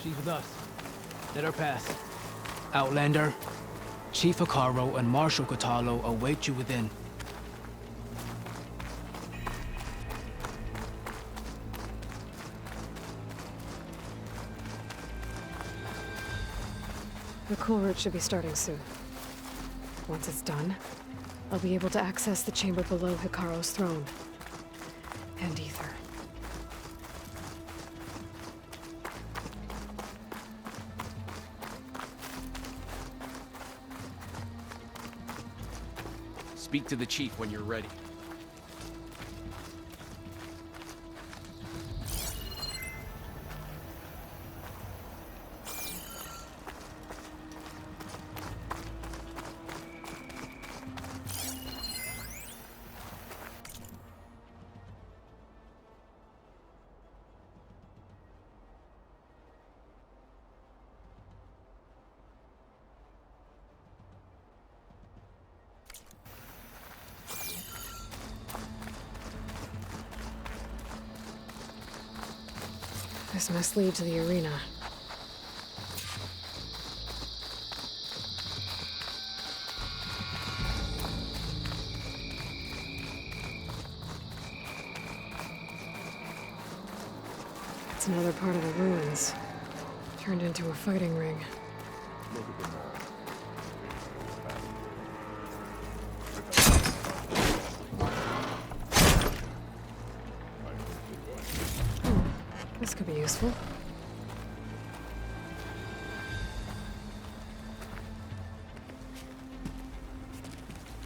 She's with us. Let her pass. Outlander, Chief Hikaru and Marshal Katalo await you within. The Kulrut should be starting soon. Once it's done, I'll be able to access the chamber below Hikaru's throne. And Ether. Speak to the chief when you're ready. This must lead to the arena. It's another part of the ruins, turned into a fighting ring. This could be useful.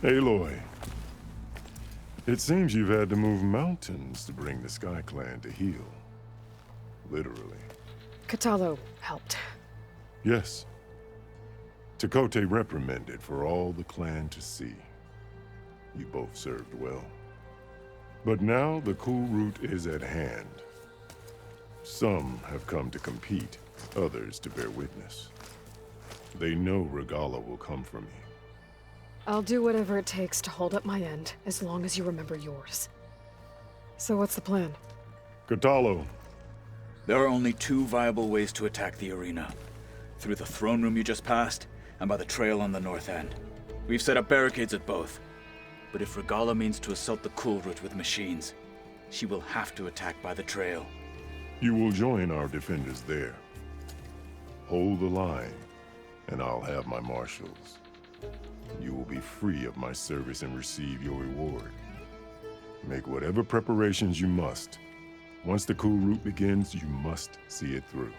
Aloy, it seems you've had to move mountains to bring the Sky Clan to heal. Literally. Katalo helped. Yes. Tekote reprimanded for all the clan to see. You both served well. But now the Kulrut is at hand. Some have come to compete, others to bear witness. They know Regala will come for me. I'll do whatever it takes to hold up my end, as long as you remember yours. So what's the plan? Katalo. There are only two viable ways to attack the arena. Through the throne room you just passed, and by the trail on the north end. We've set up barricades at both. But if Regala means to assault the Kulrut with machines, she will have to attack by the trail. You will join our defenders there. Hold the line, and I'll have my marshals. You will be free of my service and receive your reward. Make whatever preparations you must. Once the Kulrut begins, you must see it through.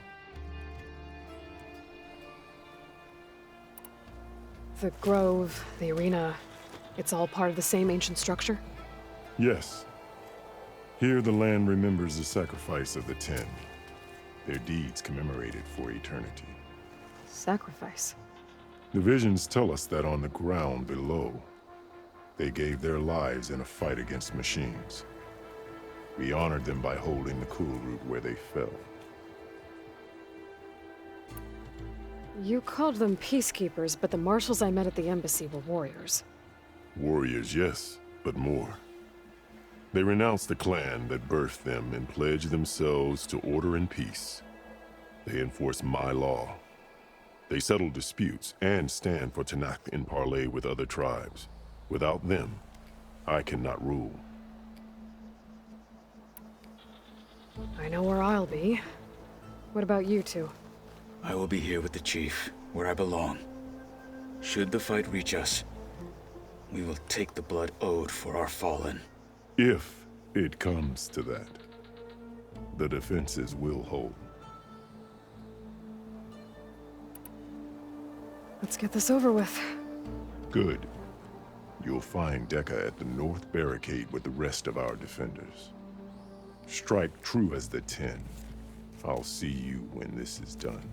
The grove, the arena, it's all part of the same ancient structure? Yes. Here the land remembers the sacrifice of the Ten. Their deeds commemorated for eternity. Sacrifice? The visions tell us that on the ground below, they gave their lives in a fight against machines. We honored them by holding the Kulrut where they fell. You called them peacekeepers, but the marshals I met at the embassy were warriors. Warriors, yes, but more. They renounced the clan that birthed them and pledged themselves to order and peace. They enforce my law. They settle disputes and stand for Tanakh in parley with other tribes. Without them, I cannot rule. I know where I'll be. What about you two? I will be here with the chief, where I belong. Should the fight reach us, we will take the blood owed for our fallen. If it comes to that, the defenses will hold. Let's get this over with. Good. You'll find Dekka at the north barricade with the rest of our defenders. Strike true as the Ten. I'll see you when this is done.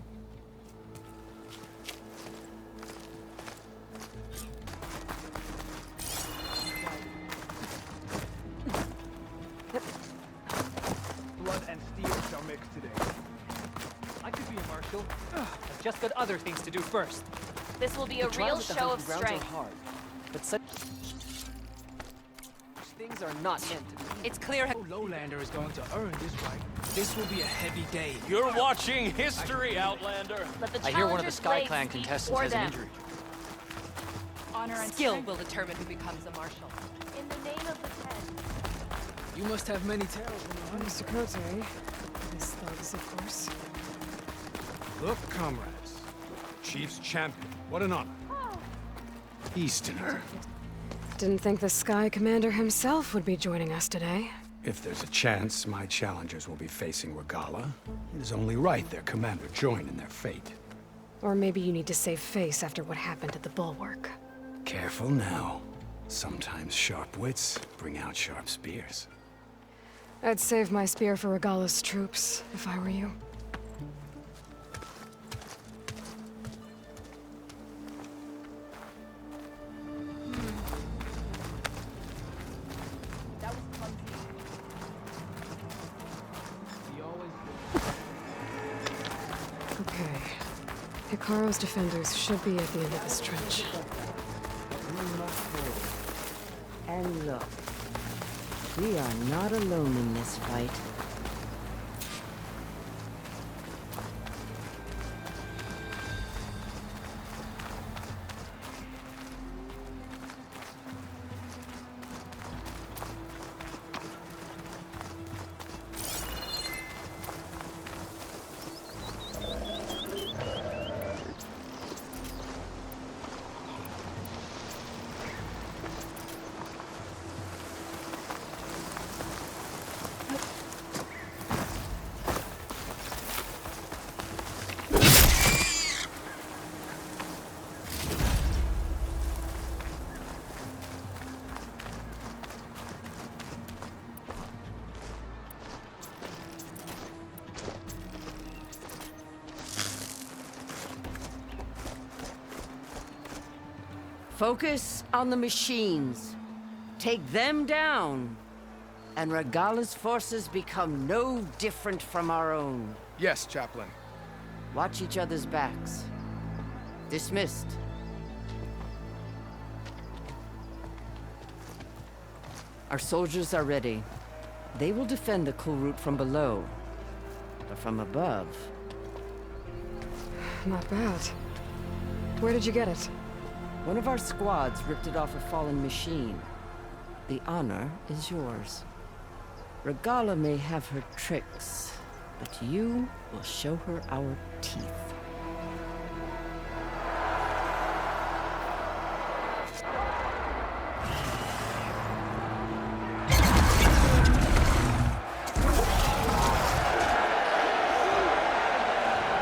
Blood and steel shall mix today. I could be a marshal. I've just got other things to do first. This will be a real show of strength. But such things are not meant to be. It's clear. No lowlander is going to earn this right. This will be a heavy day. You're watching history, Outlander. Let the I hear one of the challenger's Sky blade Clan speak contestants for has an them. injury. Honor and skill will determine who becomes a marshal. In the name of the Ten. You must have many tales in your Mr. Cote, Miss Thugs, of course. Look, comrades. Chief's champion. What an honor. Easterner. Didn't think the Sky Commander himself would be joining us today. If there's a chance my challengers will be facing Regala, it is only right their commander join in their fate. Or maybe you need to save face after what happened at the Bulwark. Careful now. Sometimes sharp wits bring out sharp spears. I'd save my spear for Regala's troops, if I were you. That was clumsy. He always Okay. Hikaro's defenders should be at the end of this trench. And look, we are not alone in this fight. Focus on the machines. Take them down, and Regala's forces become no different from our own. Yes, Chaplain. Watch each other's backs. Dismissed. Our soldiers are ready. They will defend the Kulrut from below, but from above. Not bad. Where did you get it? One of our squads ripped it off a fallen machine. The honor is yours. Regala may have her tricks, but you will show her our teeth.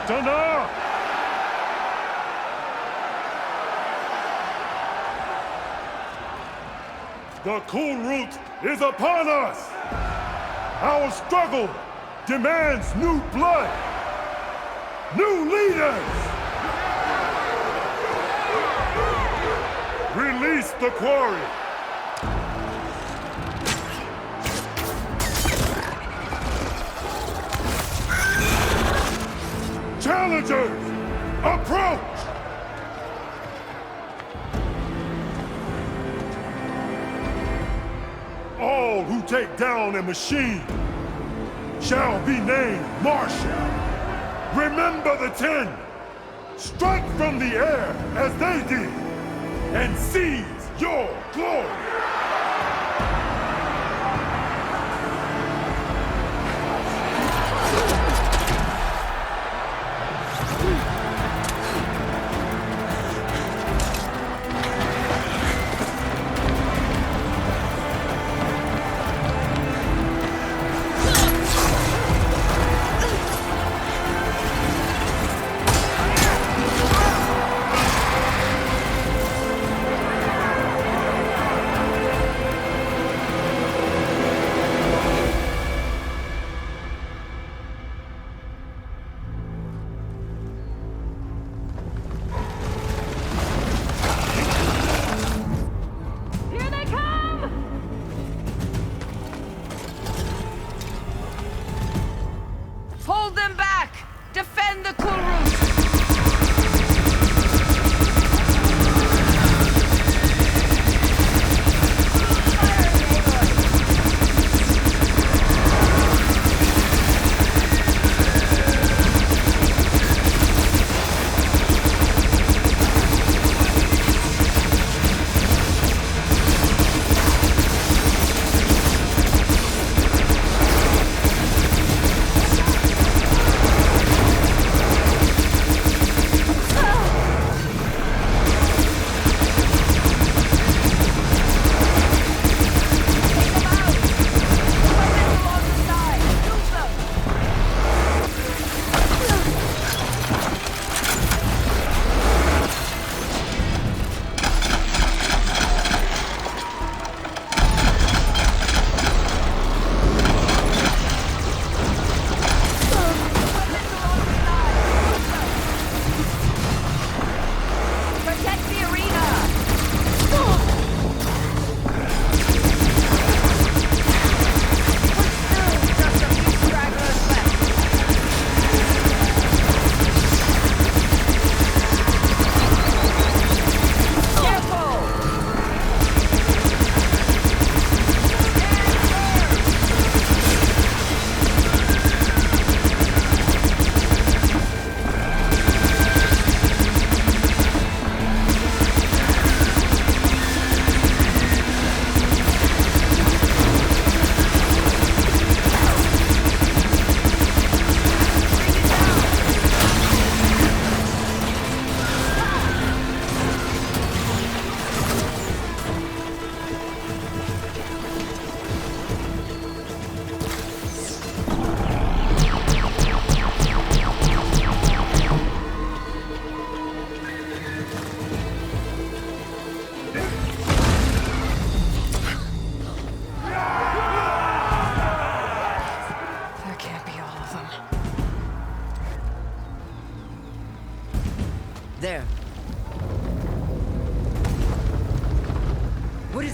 Dana! The Kulrut is upon us! Our struggle demands new blood! New leaders! Release the quarry! Challengers, approach! All who take down a machine shall be named Marshal. Remember the 10. Strike from the air as they did, and seize your glory.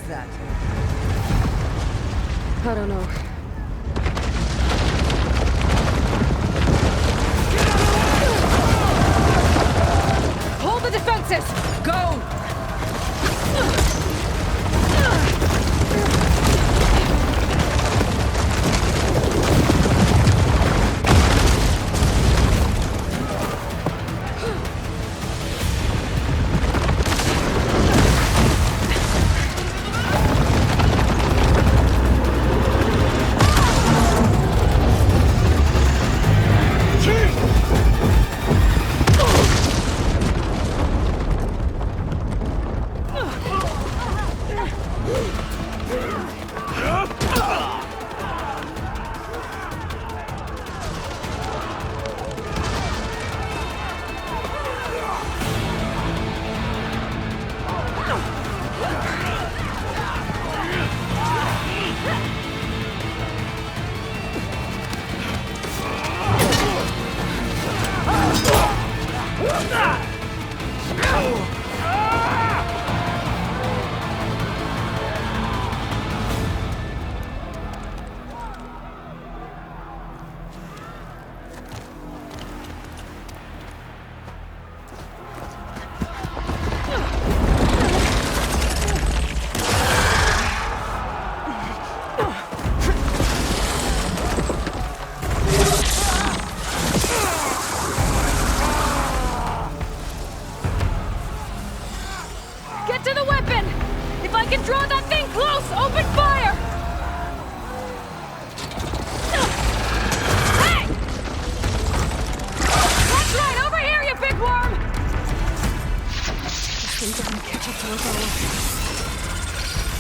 that? I don't know. Hold the defenses! Go!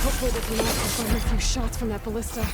Hopefully they can also fire a few shots from that ballista.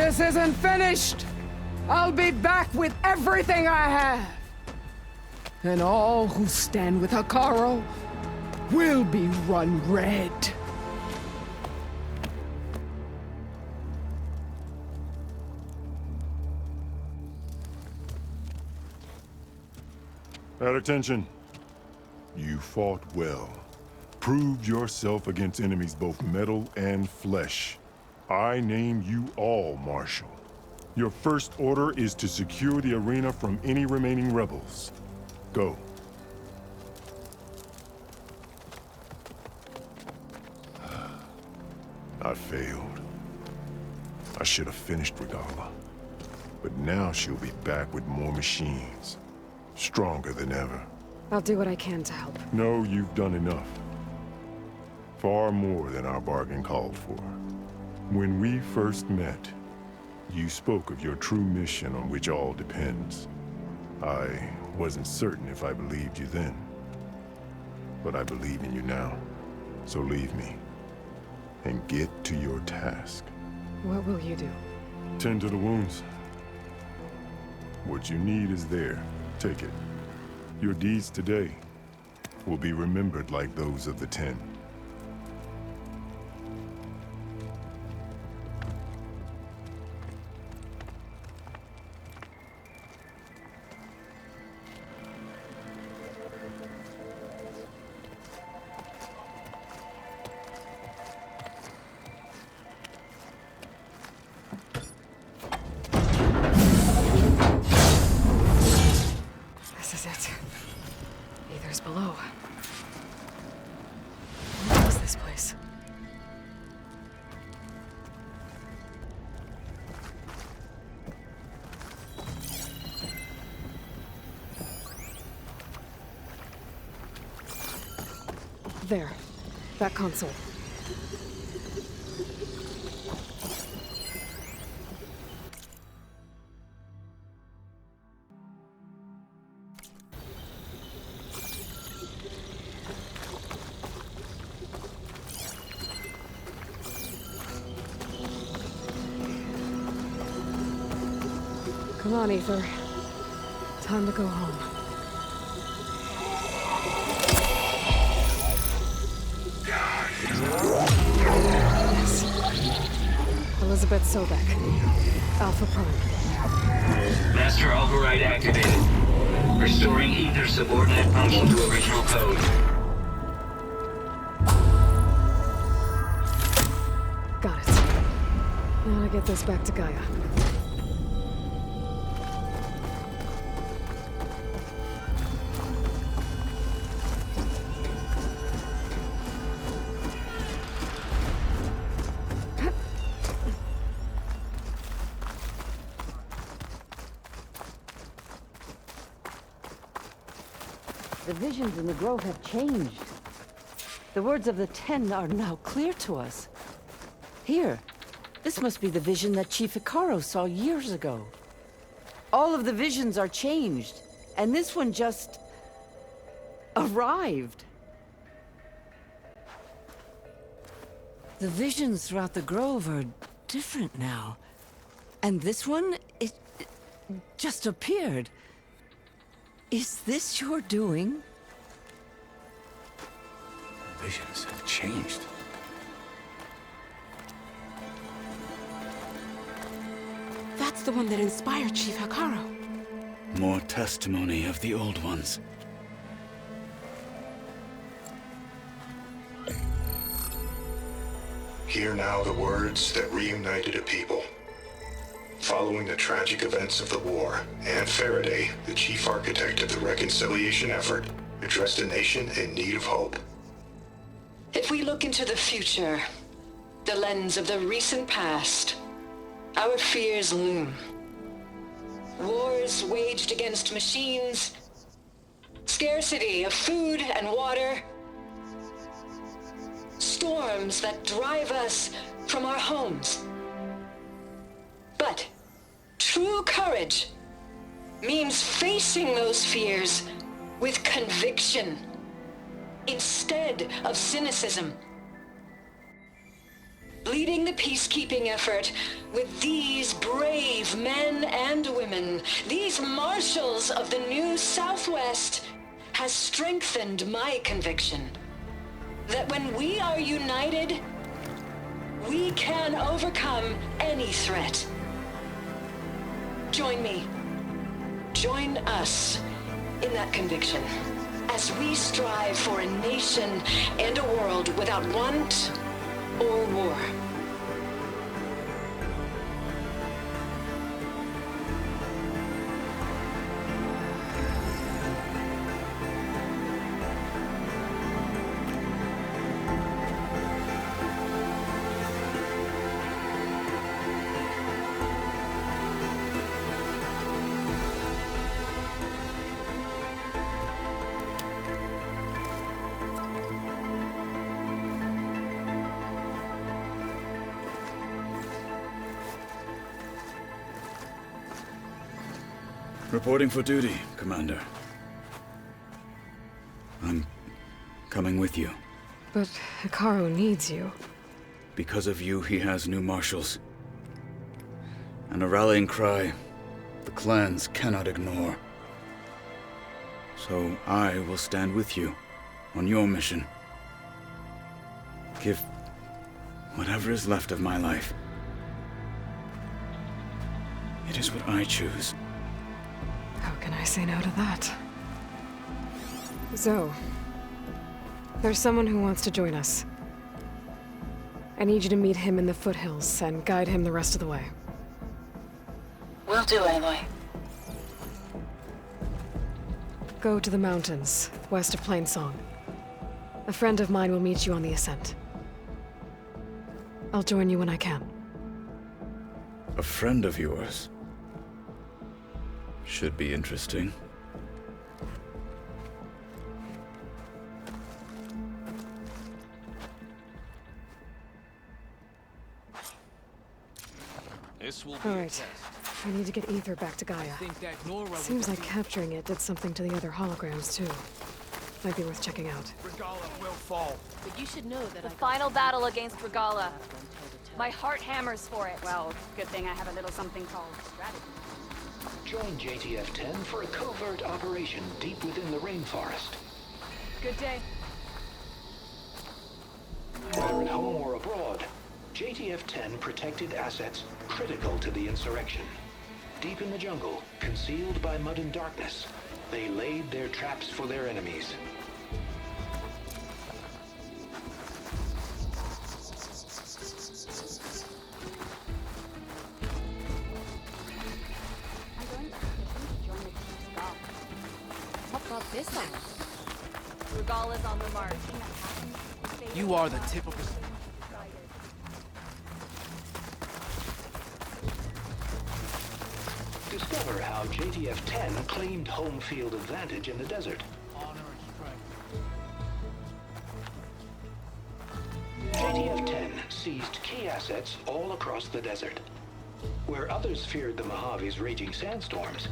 This isn't finished! I'll be back with everything I have! And all who stand with Hekarro will be run red. At attention. You fought well. Proved yourself against enemies both metal and flesh. I name you all Marshal. Your first order is to secure the arena from any remaining rebels. Go. I failed. I should have finished Regala. But now she'll be back with more machines. Stronger than ever. I'll do what I can to help. No, you've done enough. Far more than our bargain called for. When we first met, you spoke of your true mission on which all depends. I wasn't certain if I believed you then. But I believe in you now. So leave me. And get to your task. What will you do? Tend to the wounds. What you need is there. Take it. Your deeds today will be remembered like those of the 10. This is it. Aether's below. What is this place? There. That console. Come on, Aether. Time to go home. Yes. Elizabeth Sobek. Alpha Prime. Master override activated. Restoring Aether subordinate function to original code. Got it. Now to get this back to Gaia. The visions in the grove have changed. The words of the 10 are now clear to us. Here, this must be the vision that Chief Hekarro saw years ago. All of the visions are changed, and this one just arrived. The visions throughout the grove are different now. And this one, it just appeared. Is this your doing? Visions have changed. That's the one that inspired Chief Hekarro. More testimony of the old ones. Hear now the words that reunited a people. Following the tragic events of the war, Anne Faraday, the chief architect of the reconciliation effort, addressed a nation in need of hope. If we look into the future, the lens of the recent past, our fears loom. Wars waged against machines, scarcity of food and water, storms that drive us from our homes. But true courage means facing those fears with conviction instead of cynicism. leading the peacekeeping effort with these brave men and women, these marshals of the new Southwest, has strengthened my conviction that when we are united, we can overcome any threat. Join me. Join us in that conviction as we strive for a nation and a world without want or war. Reporting for duty, Commander. I'm coming with you. But Hikaru needs you. Because of you, he has new marshals. And a rallying cry the clans cannot ignore. So I will stand with you on your mission. Give whatever is left of my life. It is what I choose. How can I say no to that? Zoe, there's someone who wants to join us. I need you to meet him in the foothills and guide him the rest of the way. Will do, Aloy. Go to the mountains, west of Plainsong. A friend of mine will meet you on the ascent. I'll join you when I can. A friend of yours? Should be interesting. This will be All a right. test. I need to get Ether back to Gaia. Seems like capturing it did something to the other holograms, too. Might be worth checking out. Regala will fall. But you should know that The final battle against Regala. My heart hammers for it. Well, good thing I have a little something called strategy. Join JTF-10 for a covert operation deep within the rainforest. Good day. Whether at home or abroad, JTF-10 protected assets critical to the insurrection. Deep in the jungle, concealed by mud and darkness, they laid their traps for their enemies. What brought this on? Regala's on the march. You are the tip of the... Discover how JTF-10 claimed home field advantage in the desert. JTF-10 seized key assets all across the desert. Where others feared the Mojave's raging sandstorms,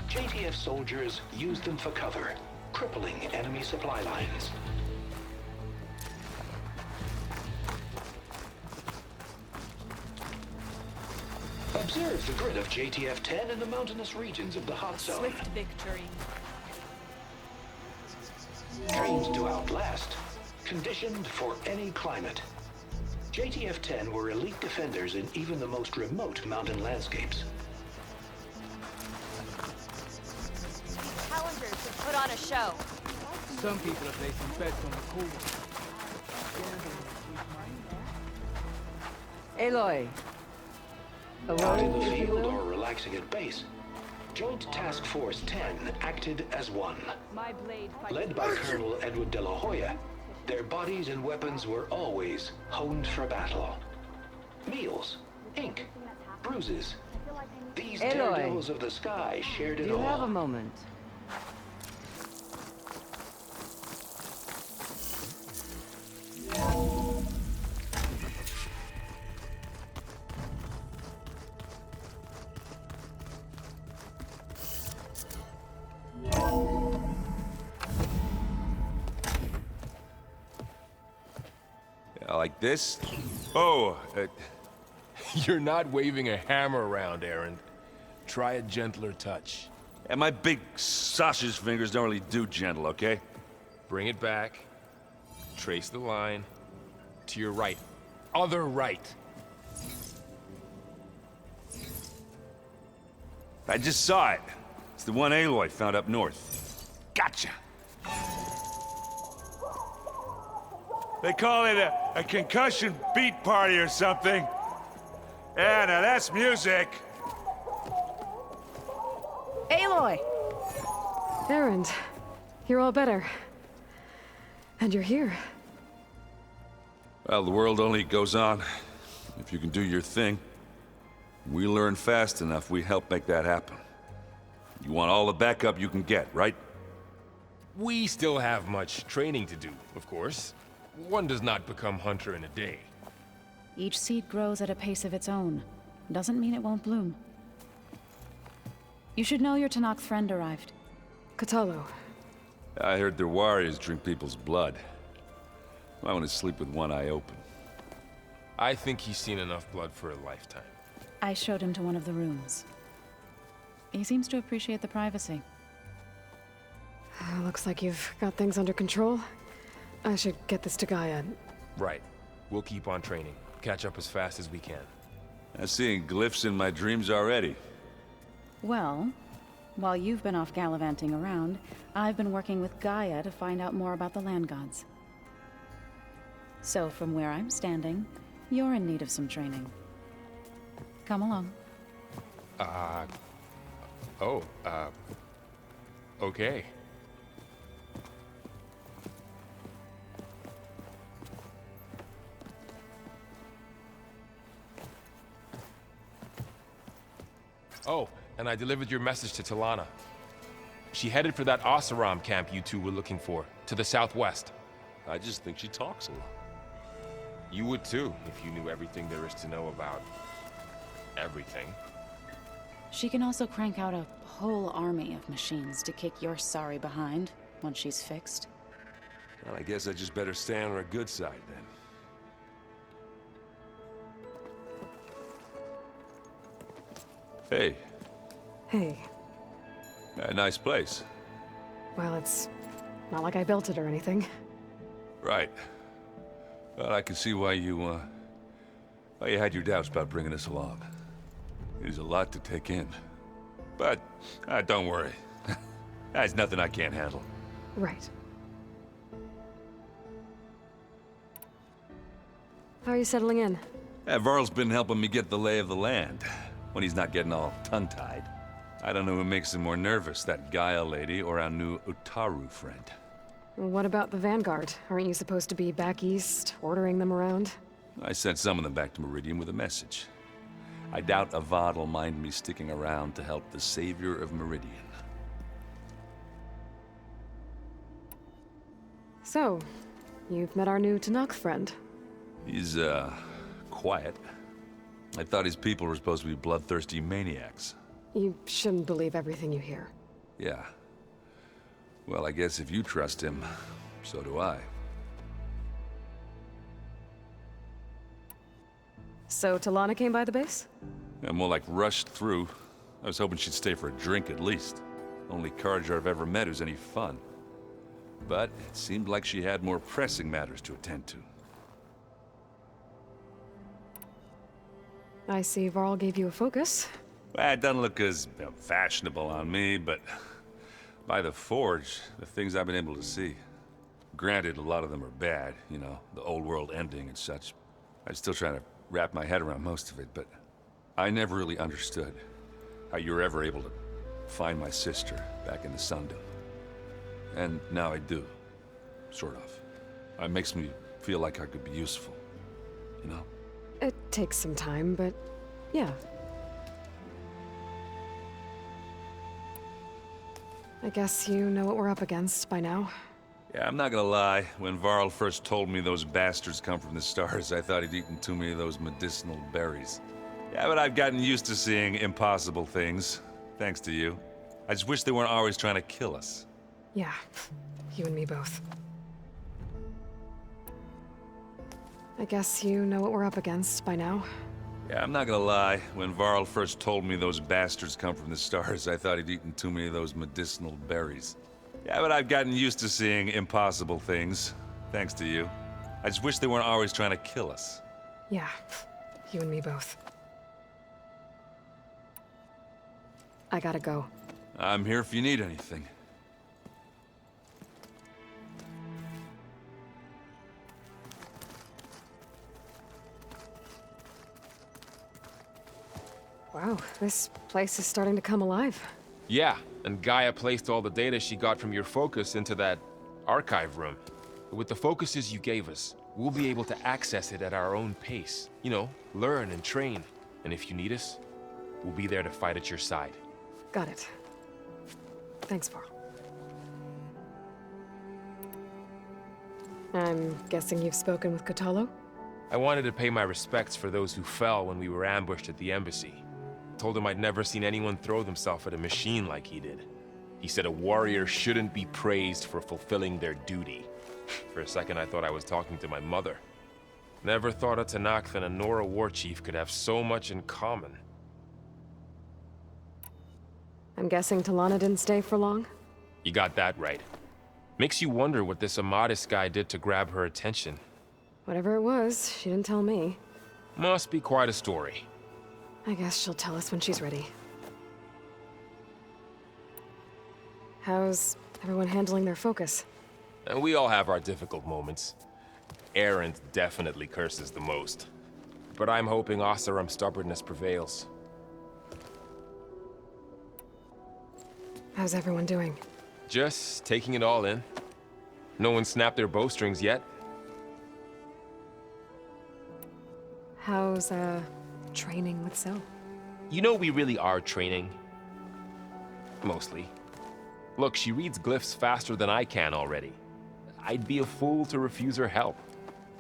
JTF soldiers used them for cover, crippling enemy supply lines. Observe the grid of JTF-10 in the mountainous regions of the hot zone. Swift victory. Dreams to outlast, conditioned for any climate. JTF-10 were elite defenders in even the most remote mountain landscapes. Challengers should put on a show. Some people are placing bets on the Kulrut. Aloy. Out in the field or relaxing at base, Joint Task Force 10 acted as one. My blade Led by Colonel Edward de la Hoya, their bodies and weapons were always honed for battle. Meals, ink, bruises. These daredevils of the sky shared it Do you all. have a moment? Yeah, like this? Oh, you're not waving a hammer around, Aaron. Try a gentler touch. And my big sausage fingers don't really do gentle, okay? Bring it back. Trace the line. To your right. Other right. I just saw it. It's the one Aloy found up north. Gotcha! They call it a concussion beat party or something. Yeah, now that's music. Aloy! Aaron, you're all better. And you're here. Well, the world only goes on if you can do your thing. We learn fast enough, we help make that happen. You want all the backup you can get, right? We still have much training to do, of course. One does not become hunter in a day. Each seed grows at a pace of its own. Doesn't mean it won't bloom. You should know your Tanakh friend arrived. Katalo. I heard their warriors drink people's blood. I want to sleep with one eye open. I think he's seen enough blood for a lifetime. I showed him to one of the rooms. He seems to appreciate the privacy. Looks like you've got things under control. I should get this to Gaia. Right. We'll keep on training. Catch up as fast as we can. I'm seeing glyphs in my dreams already. Well, while you've been off gallivanting around, I've been working with Gaia to find out more about the land gods. So from where I'm standing, you're in need of some training. Come along. Okay. Oh, and I delivered your message to Talana. She headed for that Oseram camp you two were looking for, to the southwest. I just think she talks a lot. You would too, if you knew everything there is to know about everything. She can also crank out a whole army of machines to kick your sorry behind once she's fixed. Well, I guess I just better stay on her good side then. Hey. Hey. A nice place. Well, it's not like I built it or anything. Right. Well, I can see why you had your doubts about bringing us along. It is a lot to take in. But, don't worry. That's nothing I can't handle. Right. How are you settling in? Varl's been helping me get the lay of the land, when he's not getting all tongue-tied. I don't know who makes him more nervous, that Gaia lady or our new Utaru friend. What about the Vanguard? Aren't you supposed to be back east, ordering them around? I sent some of them back to Meridian with a message. I doubt Avad will mind me sticking around to help the savior of Meridian. So, you've met our new Tanakh friend. He's, quiet. I thought his people were supposed to be bloodthirsty maniacs. You shouldn't believe everything you hear. Yeah. Well, I guess if you trust him, so do I. So Talana came by the base? Yeah, more like rushed through. I was hoping she'd stay for a drink at least. Only Carja I've ever met who's any fun. But it seemed like she had more pressing matters to attend to. I see Varl gave you a focus. Well, it doesn't look as fashionable on me, but by the Forge, the things I've been able to see. Granted, a lot of them are bad, you know, the old world ending and such. I'm still trying to wrap my head around most of it, but I never really understood how you were ever able to find my sister back in the Sundom. And now I do, sort of. It makes me feel like I could be useful, you know? It takes some time, but yeah. I guess you know what we're up against by now. Yeah, I'm not gonna lie. When Varl first told me those bastards come from the stars, I thought he'd eaten too many of those medicinal berries. Yeah, but I've gotten used to seeing impossible things, thanks to you. I just wish they weren't always trying to kill us. Yeah, you and me both. I guess you know what we're up against by now. Yeah, I'm not gonna lie. When Varl first told me those bastards come from the stars, I thought he'd eaten too many of those medicinal berries. Yeah, but I've gotten used to seeing impossible things, thanks to you. I just wish they weren't always trying to kill us. Yeah, you and me both. I gotta go. I'm here if you need anything. Wow, this place is starting to come alive. Yeah, and Gaia placed all the data she got from your focus into that archive room. With the focuses you gave us, we'll be able to access it at our own pace. You know, learn and train. And if you need us, we'll be there to fight at your side. Got it. Thanks, Varl. I'm guessing you've spoken with Kotallo? I wanted to pay my respects for those who fell when we were ambushed at the embassy. Told him I'd never seen anyone throw themselves at a machine like he did. He said a warrior shouldn't be praised for fulfilling their duty. For a second I thought I was talking to my mother. Never thought a Tenakth and a Nora war chief could have so much in common. I'm guessing Talana didn't stay for long? You got that right. Makes you wonder what this Amadis guy did to grab her attention. Whatever it was, she didn't tell me. Must be quite a story. I guess she'll tell us when she's ready. How's everyone handling their focus? And we all have our difficult moments. Erend definitely curses the most. But I'm hoping Oseram's stubbornness prevails. How's everyone doing? Just taking it all in. No one snapped their bowstrings yet. How's, training with Cell? You know we really are training. Mostly. Look, she reads glyphs faster than I can already. I'd be a fool to refuse her help.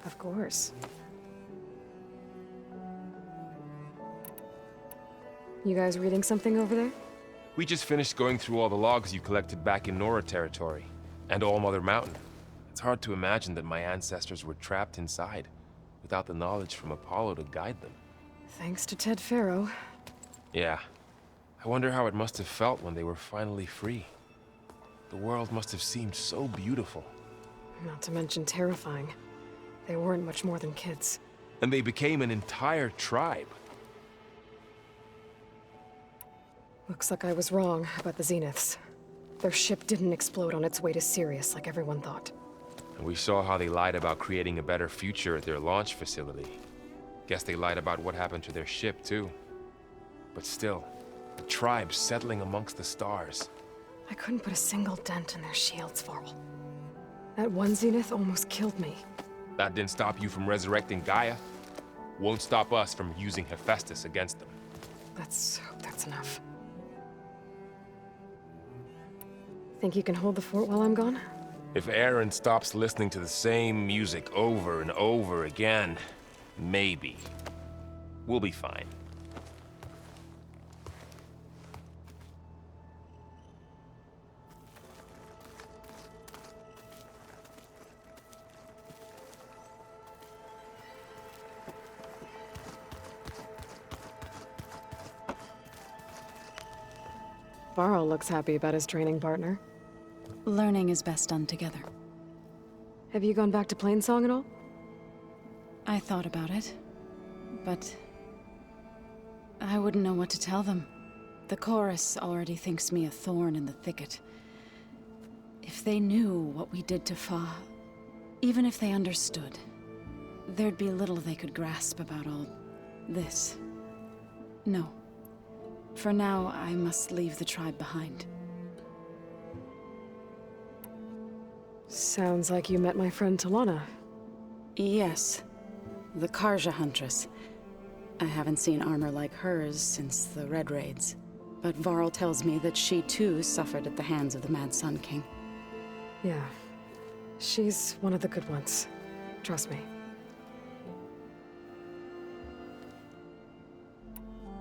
Of course. You guys reading something over there? We just finished going through all the logs you collected back in Nora territory, and All Mother Mountain. It's hard to imagine that my ancestors were trapped inside, without the knowledge from Apollo to guide them. Thanks to Ted Faro. Yeah. I wonder how it must have felt when they were finally free. The world must have seemed so beautiful. Not to mention terrifying. They weren't much more than kids. And they became an entire tribe. Looks like I was wrong about the Zeniths. Their ship didn't explode on its way to Sirius like everyone thought. And we saw how they lied about creating a better future at their launch facility. Guess they lied about what happened to their ship, too. But still, the tribe settling amongst the stars. I couldn't put a single dent in their shields, Varl. That one Zenith almost killed me. That didn't stop you from resurrecting Gaia. Won't stop us from using Hephaestus against them. Let's hope that's enough. Think you can hold the fort while I'm gone? If Erend stops listening to the same music over and over again, maybe. We'll be fine. Varl looks happy about his training partner. Learning is best done together. Have you gone back to Plainsong at all? I thought about it, but I wouldn't know what to tell them. The chorus already thinks me a thorn in the thicket. If they knew what we did to Fa, even if they understood, there'd be little they could grasp about all this. No. For now, I must leave the tribe behind. Sounds like you met my friend Talana. Yes. The Karja Huntress. I haven't seen armor like hers since the Red Raids. But Varl tells me that she too suffered at the hands of the Mad Sun King. Yeah. She's one of the good ones. Trust me.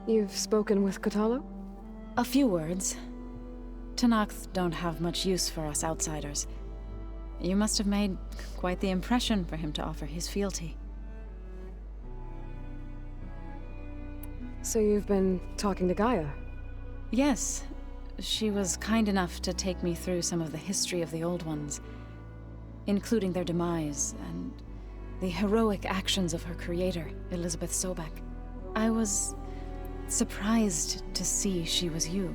You've spoken with Kotallo? A few words. Tenakth don't have much use for us outsiders. You must have made quite the impression for him to offer his fealty. So you've been talking to Gaia? Yes. She was kind enough to take me through some of the history of the Old Ones, including their demise and the heroic actions of her creator, Elizabeth Sobek. I was surprised to see she was you.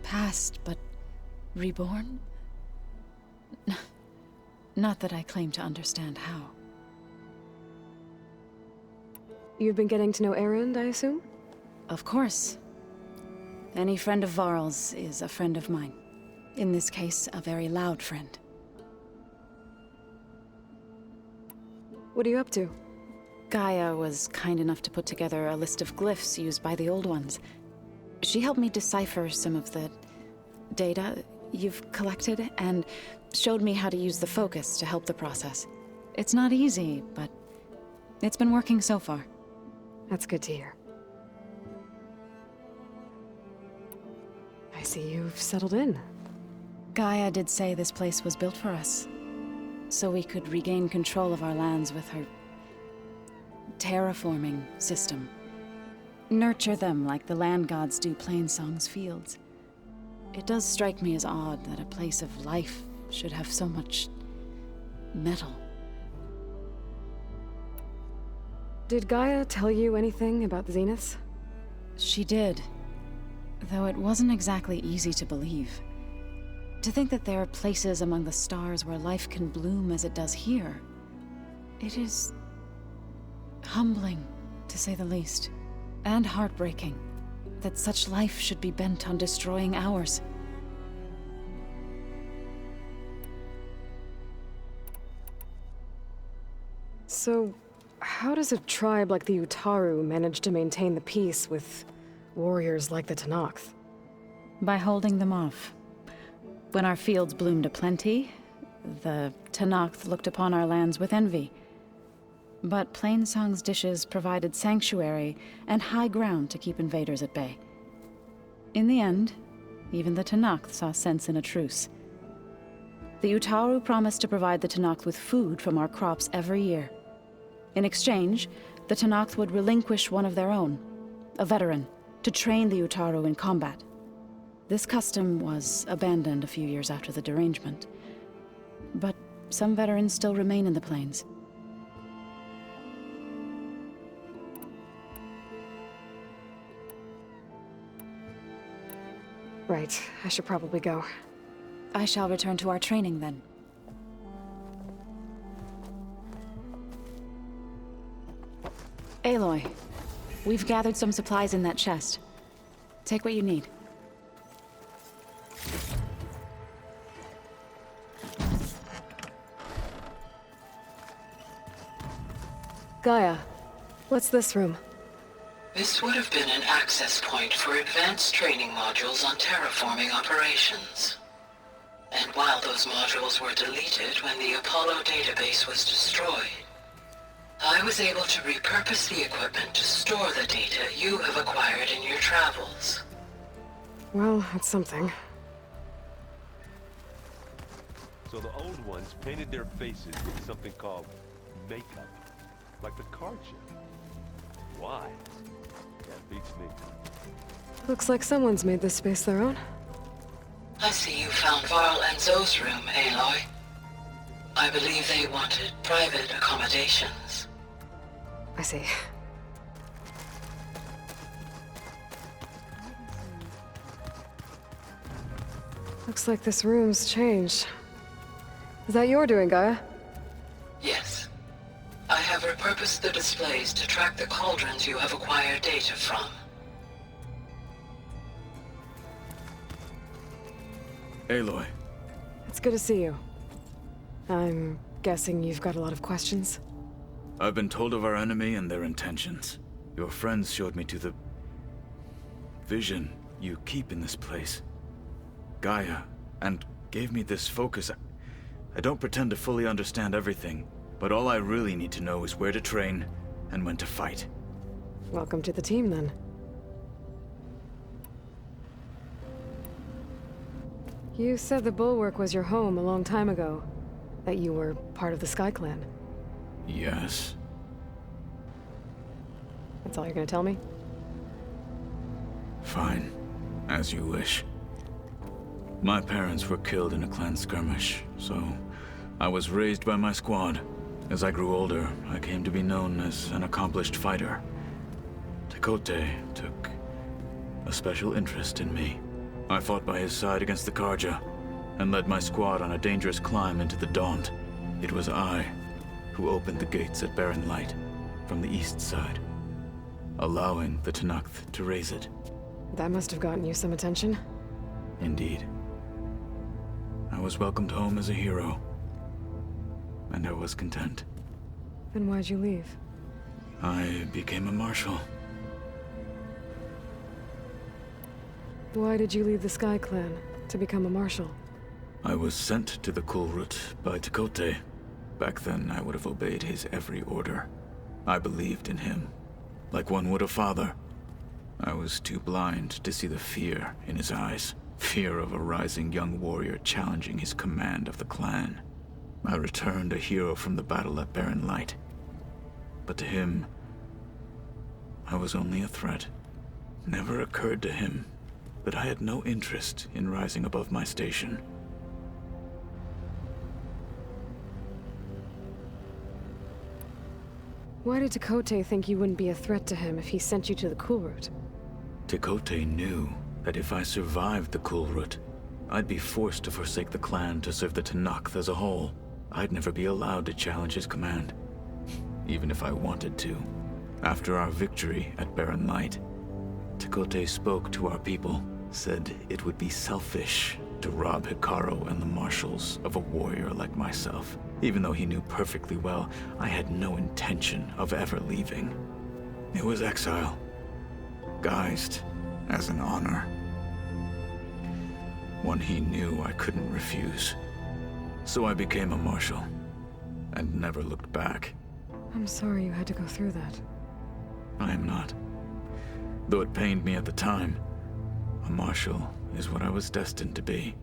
Past, but reborn? Not that I claim to understand how. You've been getting to know Erend, I assume? Of course. Any friend of Varl's is a friend of mine. In this case, a very loud friend. What are you up to? Gaia was kind enough to put together a list of glyphs used by the Old Ones. She helped me decipher some of the data you've collected, and showed me how to use the focus to help the process. It's not easy, but it's been working so far. That's good to hear. I see you've settled in. Gaia did say this place was built for us, so we could regain control of our lands with her terraforming system. Nurture them like the land gods do Plainsong's fields. It does strike me as odd that a place of life should have so much metal. Did Gaia tell you anything about the Zeniths? She did, though it wasn't exactly easy to believe. To think that there are places among the stars where life can bloom as it does here, it is humbling, to say the least, and heartbreaking that such life should be bent on destroying ours. So, how does a tribe like the Utaru manage to maintain the peace with warriors like the Tenakth? By holding them off. When our fields bloomed aplenty, the Tenakth looked upon our lands with envy. But Plainsong's dishes provided sanctuary and high ground to keep invaders at bay. In the end, even the Tenakth saw sense in a truce. The Utaru promised to provide the Tenakth with food from our crops every year. In exchange, the Tenakth would relinquish one of their own, a veteran, to train the Utaru in combat. This custom was abandoned a few years after the derangement, but some veterans still remain in the plains. Right, I should probably go. I shall return to our training then. Aloy, we've gathered some supplies in that chest. Take what you need. Gaia, what's this room? This would have been an access point for advanced training modules on terraforming operations. And while those modules were deleted when the Apollo database was destroyed, I was able to repurpose the equipment to store the data you have acquired in your travels. Well, that's something. So the old ones painted their faces with something called makeup, like the card chip. Why? That beats me. Looks like someone's made this space their own. I see you found Varl and Zoe's room, Aloy. I believe they wanted private accommodations. I see. Looks like this room's changed. Is that your doing, Gaia? Yes. I have repurposed the displays to track the cauldrons you have acquired data from. Aloy. It's good to see you. I'm guessing you've got a lot of questions? I've been told of our enemy and their intentions. Your friends showed me to the vision you keep in this place, Gaia, and gave me this focus. I don't pretend to fully understand everything, but all I really need to know is where to train and when to fight. Welcome to the team, then. You said the Bulwark was your home a long time ago. That you were part of the Sky Clan. Yes. That's all you're gonna tell me? Fine. As you wish. My parents were killed in a clan skirmish, so I was raised by my squad. As I grew older, I came to be known as an accomplished fighter. Tekote took a special interest in me. I fought by his side against the Karja, and led my squad on a dangerous climb into the Daunt. It was I who opened the gates at Barren Light from the east side, allowing the Tenakth to raise it. That must have gotten you some attention. Indeed. I was welcomed home as a hero, and I was content. Then why'd you leave? I became a marshal. Why did you leave the Sky Clan to become a marshal? I was sent to the Kulrut by Tekote. Back then, I would have obeyed his every order. I believed in him, like one would a father. I was too blind to see the fear in his eyes. Fear of a rising young warrior challenging his command of the clan. I returned a hero from the battle at Barren Light. But to him, I was only a threat. Never occurred to him that I had no interest in rising above my station. Why did Tekote think you wouldn't be a threat to him if he sent you to the Kulrut? Tekote knew that if I survived the Kulrut, I'd be forced to forsake the clan to serve the Tenakth as a whole. I'd never be allowed to challenge his command, even if I wanted to. After our victory at Barren Light, Tekote spoke to our people, said it would be selfish to rob Hikaru and the marshals of a warrior like myself, even though he knew perfectly well I had no intention of ever leaving. It was exile, guised as an honor. One he knew I couldn't refuse. So I became a marshal, and never looked back. I'm sorry you had to go through that. I am not. Though it pained me at the time, a marshal is what I was destined to be.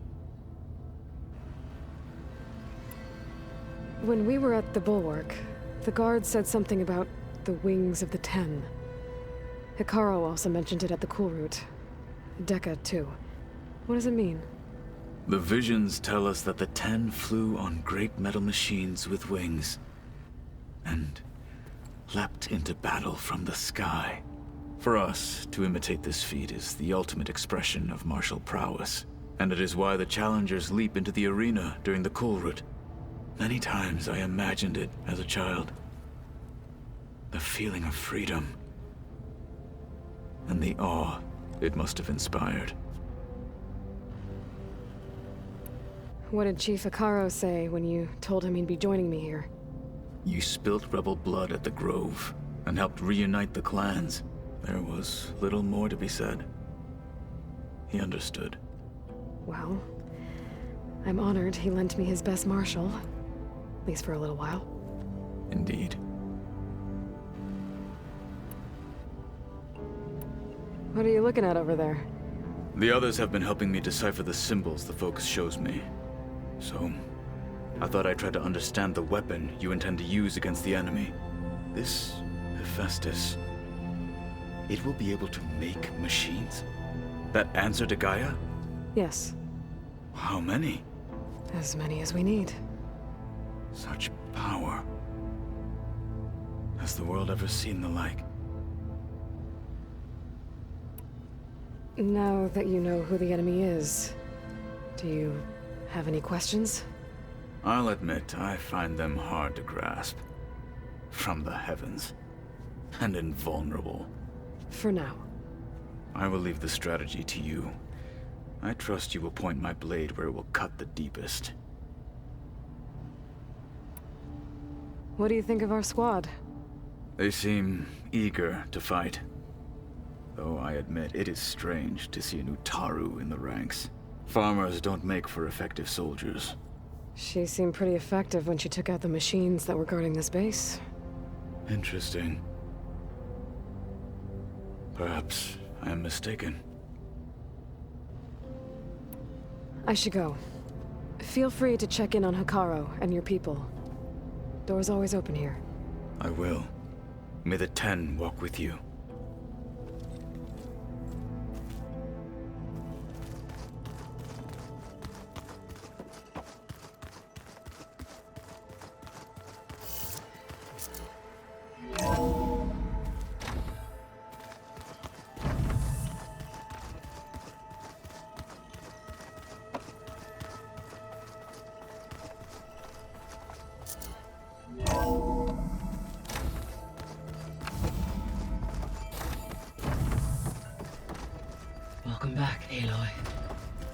When we were at the Bulwark, the guard said something about the Wings of the Ten. Hikaru also mentioned it at the Kulrut. Dekka, too. What does it mean? The visions tell us that the Ten flew on great metal machines with wings, and leapt into battle from the sky. For us, to imitate this feat is the ultimate expression of martial prowess, and it is why the challengers leap into the arena during the Kulrut. Many times I imagined it as a child. The feeling of freedom, and the awe it must have inspired. What did Chief Hikaru say when you told him he'd be joining me here? You spilt rebel blood at the Grove, and helped reunite the clans. There was little more to be said. He understood. Well, I'm honored he lent me his best marshal. At least for a little while. Indeed. What are you looking at over there? The others have been helping me decipher the symbols the Focus shows me. So, I thought I'd try to understand the weapon you intend to use against the enemy. This Hephaestus, it will be able to make machines? That answer to Gaia? Yes. How many? As many as we need. Such power. Has the world ever seen the like? Now that you know who the enemy is, do you have any questions? I'll admit, I find them hard to grasp. From the heavens. And invulnerable. For now. I will leave the strategy to you. I trust you will point my blade where it will cut the deepest. What do you think of our squad? They seem eager to fight. Though I admit it is strange to see a new Taru in the ranks. Farmers don't make for effective soldiers. She seemed pretty effective when she took out the machines that were guarding this base. Interesting. Perhaps I am mistaken. I should go. Feel free to check in on Hikaru and your people. Door's always open here. I will. May the Ten walk with you.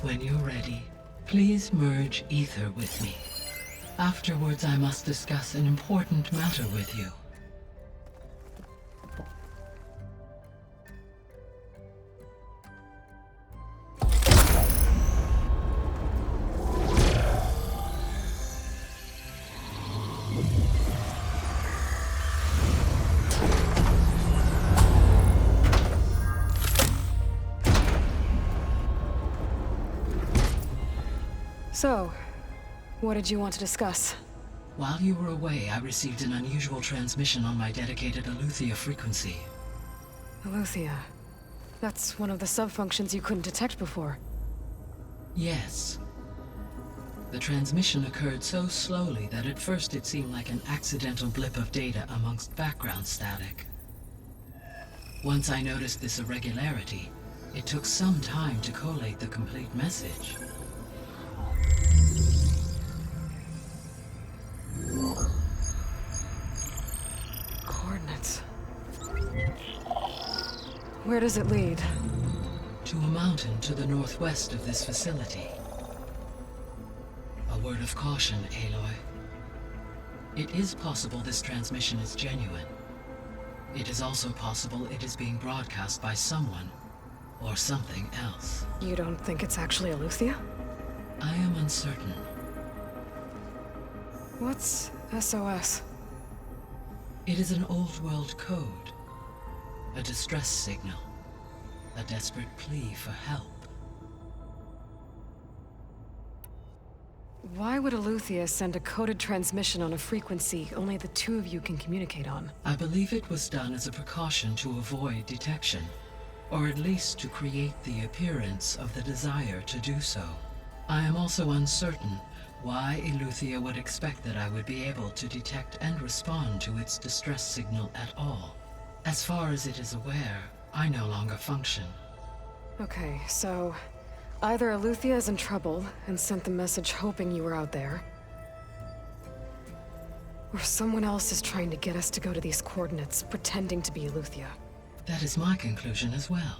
When you're ready, please merge ether with me. Afterwards, I must discuss an important matter with you. So, what did you want to discuss? While you were away, I received an unusual transmission on my dedicated Aletheia frequency. Aletheia. That's one of the sub-functions you couldn't detect before. Yes. The transmission occurred so slowly that at first it seemed like an accidental blip of data amongst background static. Once I noticed this irregularity, it took some time to collate the complete message. Coordinates. Where does it lead? To a mountain to the northwest of this facility. A word of caution, Aloy. It is possible this transmission is genuine. It is also possible it is being broadcast by someone or something else. You don't think it's actually Aletheia? I am uncertain. What's SOS? It is an old-world code. A distress signal. A desperate plea for help. Why would Aletheia send a coded transmission on a frequency only the two of you can communicate on? I believe it was done as a precaution to avoid detection, or at least to create the appearance of the desire to do so. I am also uncertain why Aletheia would expect that I would be able to detect and respond to its distress signal at all. As far as it is aware, I no longer function. Okay, so either Aletheia is in trouble and sent the message hoping you were out there, or someone else is trying to get us to go to these coordinates, pretending to be Aletheia. That is my conclusion as well.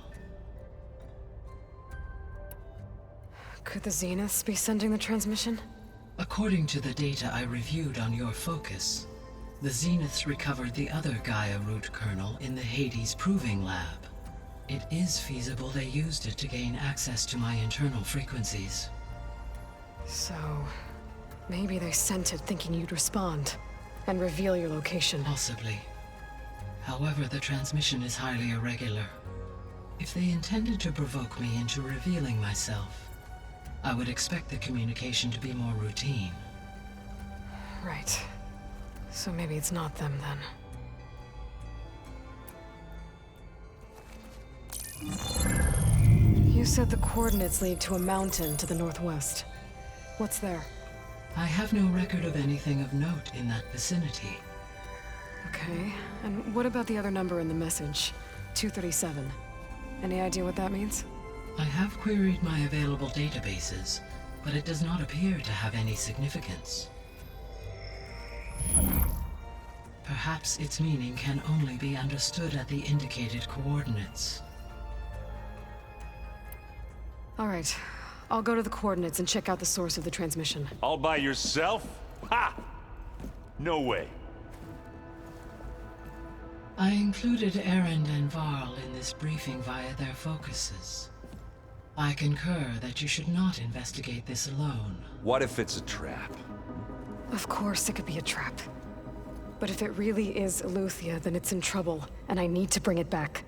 Could the Zeniths be sending the transmission? According to the data I reviewed on your focus, the Zeniths recovered the other Gaia root kernel in the Hades Proving Lab. It is feasible they used it to gain access to my internal frequencies. So, maybe they sent it thinking you'd respond and reveal your location. Possibly. However, the transmission is highly irregular. If they intended to provoke me into revealing myself, I would expect the communication to be more routine. Right. So maybe it's not them then. You said the coordinates lead to a mountain to the northwest. What's there? I have no record of anything of note in that vicinity. Okay, and what about the other number in the message? 237. Any idea what that means? I have queried my available databases, but it does not appear to have any significance. Perhaps its meaning can only be understood at the indicated coordinates. All right, I'll go to the coordinates and check out the source of the transmission. All by yourself? Ha! No way. I included Erend and Varl in this briefing via their focuses. I concur that you should not investigate this alone. What if it's a trap? Of course it could be a trap. But if it really is Aletheia, then it's in trouble, and I need to bring it back.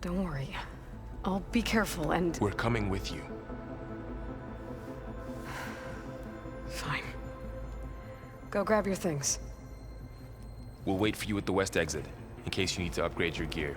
Don't worry. I'll be careful and... We're coming with you. Fine. Go grab your things. We'll wait for you at the west exit, in case you need to upgrade your gear.